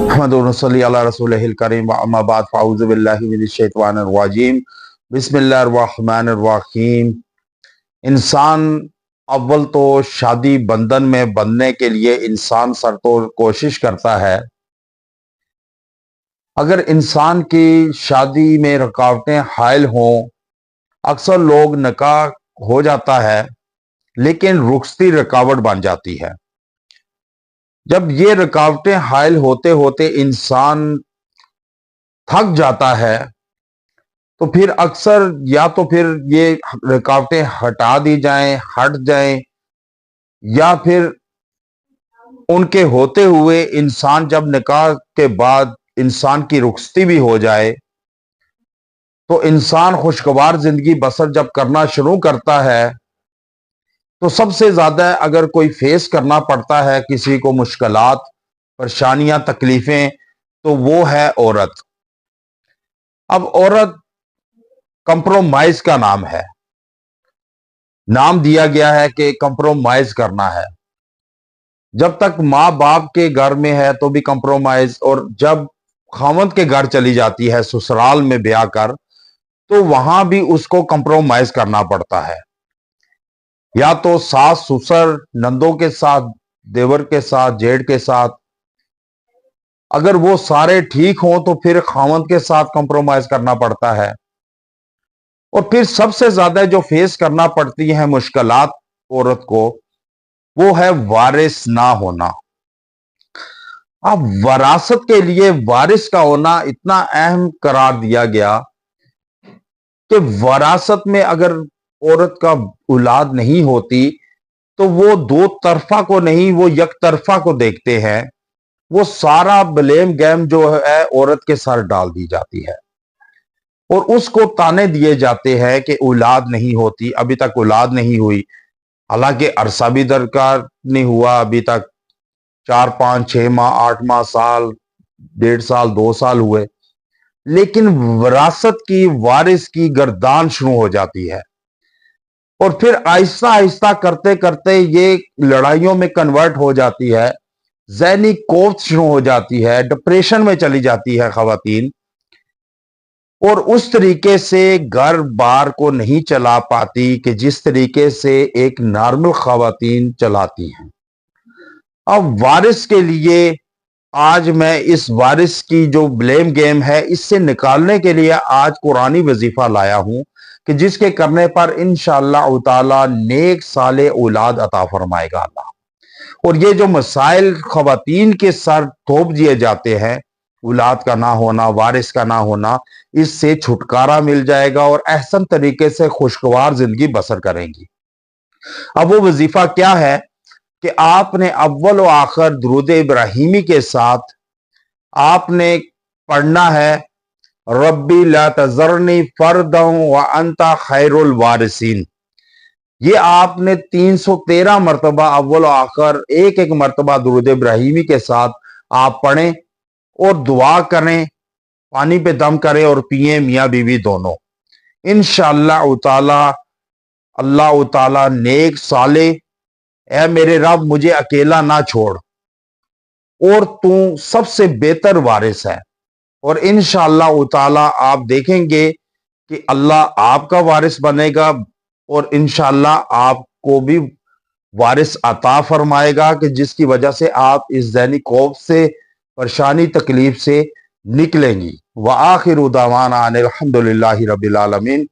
محمد صلی علی رسول کریم اما بعد فاعوذ باللہ من الشیطان الرجیم بسم اللہ الرحمن الرحیم۔ انسان اول تو شادی بندھن میں بندھنے کے لیے انسان سر تو کوشش کرتا ہے۔ اگر انسان کی شادی میں رکاوٹیں حائل ہوں، اکثر لوگ نکاح ہو جاتا ہے لیکن رخصتی رکاوٹ بن جاتی ہے۔ جب یہ رکاوٹیں حائل ہوتے ہوتے انسان تھک جاتا ہے تو پھر اکثر یا تو پھر یہ رکاوٹیں ہٹا دی جائیں، ہٹ جائیں، یا پھر ان کے ہوتے ہوئے انسان جب نکاح کے بعد انسان کی رخصتی بھی ہو جائے تو انسان خوشگوار زندگی بسر جب کرنا شروع کرتا ہے تو سب سے زیادہ اگر کوئی فیس کرنا پڑتا ہے کسی کو مشکلات، پریشانیاں، تکلیفیں، تو وہ ہے عورت۔ اب عورت کمپرومائز کا نام ہے، نام دیا گیا ہے کہ کمپرومائز کرنا ہے۔ جب تک ماں باپ کے گھر میں ہے تو بھی کمپرومائز، اور جب خاوند کے گھر چلی جاتی ہے سسرال میں بیاہ کر تو وہاں بھی اس کو کمپرومائز کرنا پڑتا ہے، یا تو ساس سسر نندوں کے ساتھ، دیور کے ساتھ، جیٹھ کے ساتھ، اگر وہ سارے ٹھیک ہوں تو پھر خاوند کے ساتھ کمپرومائز کرنا پڑتا ہے۔ اور پھر سب سے زیادہ جو فیس کرنا پڑتی ہیں مشکلات عورت کو، وہ ہے وارث نہ ہونا۔ اب وراثت کے لیے وارث کا ہونا اتنا اہم قرار دیا گیا کہ وراثت میں اگر عورت کا اولاد نہیں ہوتی تو وہ دو طرفہ کو نہیں، وہ یک طرفہ کو دیکھتے ہیں، وہ سارا بلیم گیم جو ہے عورت کے سر ڈال دی جاتی ہے، اور اس کو تانے دیے جاتے ہیں کہ اولاد نہیں ہوتی، ابھی تک اولاد نہیں ہوئی، حالانکہ عرصہ بھی درکار نہیں ہوا، ابھی تک 4 5 6 ماہ 8 ماہ، سال، 1.5 سال، 2 سال ہوئے، لیکن وراثت کی، وارث کی گردان شروع ہو جاتی ہے۔ اور پھر آہستہ آہستہ کرتے کرتے یہ لڑائیوں میں کنورٹ ہو جاتی ہے، ذہنی کوفت شروع ہو جاتی ہے، ڈپریشن میں چلی جاتی ہے خواتین، اور اس طریقے سے گھر بار کو نہیں چلا پاتی کہ جس طریقے سے ایک نارمل خواتین چلاتی ہیں۔ اب وارث کے لیے آج میں اس وارث کی جو بلیم گیم ہے اس سے نکالنے کے لیے آج قرآنی وظیفہ لایا ہوں کہ جس کے کرنے پر انشاءاللہ تعالی نیک صالح اولاد عطا فرمائے گا اللہ۔ اور یہ جو مسائل خواتین کے سر تھوپ دیے جاتے ہیں، اولاد کا نہ ہونا، وارث کا نہ ہونا، اس سے چھٹکارا مل جائے گا اور احسن طریقے سے خوشگوار زندگی بسر کریں گی۔ اب وہ وظیفہ کیا ہے کہ آپ نے اول و آخر درود ابراہیمی کے ساتھ آپ نے پڑھنا ہے ربی لا تذرنی فردا وانت خیر الوارثین۔ یہ آپ نے 313 مرتبہ اول و آخر ایک ایک مرتبہ درود ابراہیمی کے ساتھ آپ پڑھیں اور دعا کریں، پانی پہ دم کریں اور پیئیں، میاں بیوی دونوں۔ انشاءاللہ تعالی اللہ تعالی نیک صالح، اے میرے رب مجھے اکیلا نہ چھوڑ، اور تو سب سے بہتر وارث ہے، اور انشاءاللہ تعالی آپ دیکھیں گے کہ اللہ آپ کا وارث بنے گا، اور انشاءاللہ آپ کو بھی وارث عطا فرمائے گا کہ جس کی وجہ سے آپ اس ذہنی خوف سے، پریشانی، تکلیف سے نکلیں گی۔ وآخر دعوانا ان الحمد للہ رب العالمین۔